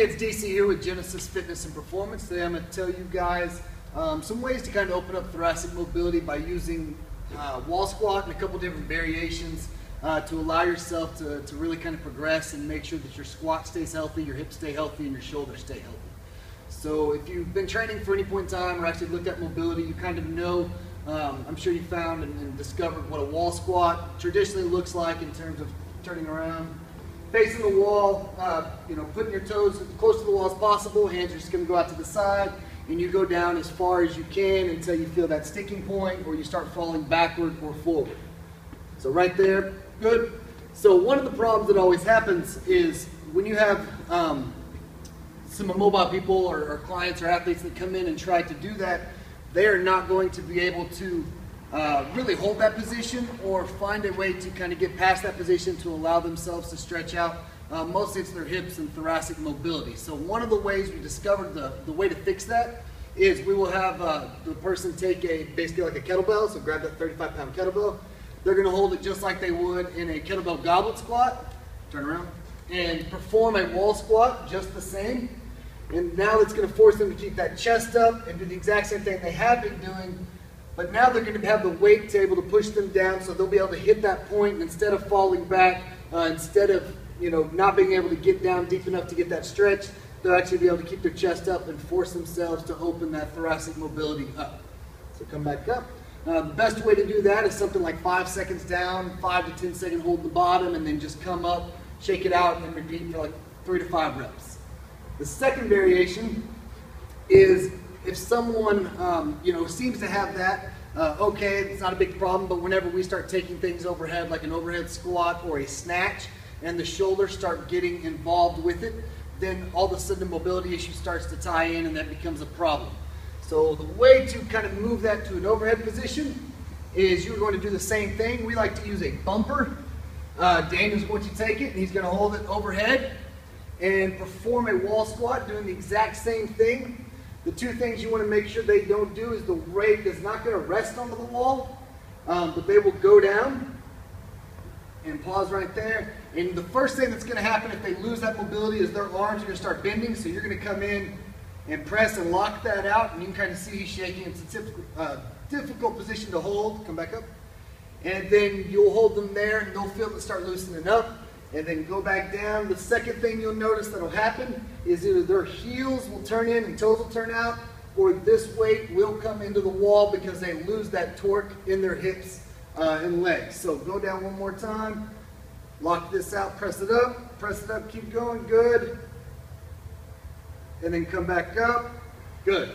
Hey, it's DC here with Genesis Fitness and Performance. Today I'm going to tell you guys some ways to kind of open up thoracic mobility by using wall squat and a couple different variations to allow yourself to really kind of progress and make sure that your squat stays healthy, your hips stay healthy, and your shoulders stay healthy. So if you've been training for any point in time or actually looked at mobility, you kind of know, I'm sure you found and discovered what a wall squat traditionally looks like in terms of turning around, facing the wall, putting your toes as close to the wall as possible. Hands are just going to go out to the side, and you go down as far as you can until you feel that sticking point or you start falling backward or forward. So right there, good. So one of the problems that always happens is when you have some immobile people or clients or athletes that come in and try to do that, they are not going to be able to really hold that position or find a way to kind of get past that position to allow themselves to stretch out. Mostly it's their hips and thoracic mobility. So one of the ways we discovered the way to fix that is we will have the person take basically like a kettlebell, so grab that 35-pound kettlebell. They're going to hold it just like they would in a kettlebell goblet squat, turn around, and perform a wall squat just the same. And now it's going to force them to keep that chest up and do the exact same thing they have been doing. But now they're going to have the weight to able to push them down, so they'll be able to hit that point, and instead of falling back, instead of not being able to get down deep enough to get that stretch, they'll actually be able to keep their chest up and force themselves to open that thoracic mobility up. So come back up. The best way to do that is something like 5 seconds down, 5 to 10 second hold at the bottom, and then just come up, shake it out, and repeat for like 3 to 5 reps. The second variation is if someone seems to have that, okay, it's not a big problem, but whenever we start taking things overhead, like an overhead squat or a snatch, and the shoulders start getting involved with it, then all of a sudden the mobility issue starts to tie in and that becomes a problem. So the way to kind of move that to an overhead position is you're going to do the same thing. We like to use a bumper. Daniel's going to take it and he's going to hold it overhead and perform a wall squat doing the exact same thing. The two things you want to make sure they don't do is the weight is not going to rest onto the wall, but they will go down and pause right there. And the first thing that's going to happen if they lose that mobility is their arms are going to start bending. So you're going to come in and press and lock that out, and you can kind of see he's shaking. It's a typical, difficult position to hold. Come back up. And then you'll hold them there, and they'll feel it start loosening up. And then go back down. The second thing you'll notice that'll happen is either their heels will turn in and toes will turn out, or this weight will come into the wall because they lose that torque in their hips and legs. So go down one more time, lock this out, press it up, keep going, good. And then come back up, good.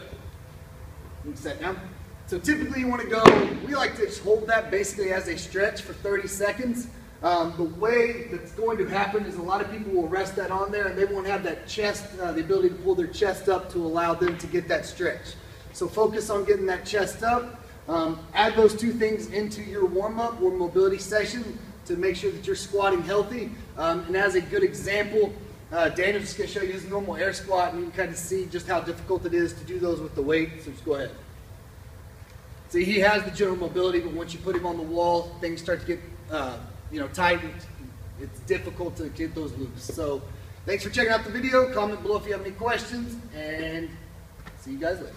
You can sit down. So typically you want to go, we like to just hold that basically as a stretch for 30 seconds. The way that's going to happen is a lot of people will rest that on there and they won't have that chest, the ability to pull their chest up to allow them to get that stretch. So focus on getting that chest up. Add those two things into your warm-up or mobility session to make sure that you're squatting healthy. And as a good example, Daniel's just going to show you his normal air squat, and you can kind of see just how difficult it is to do those with the weight. So just go ahead. See, he has the general mobility, but once you put him on the wall, things start to get tightened. It's difficult to get those loose. So thanks for checking out the video. Comment below if you have any questions, and see you guys later.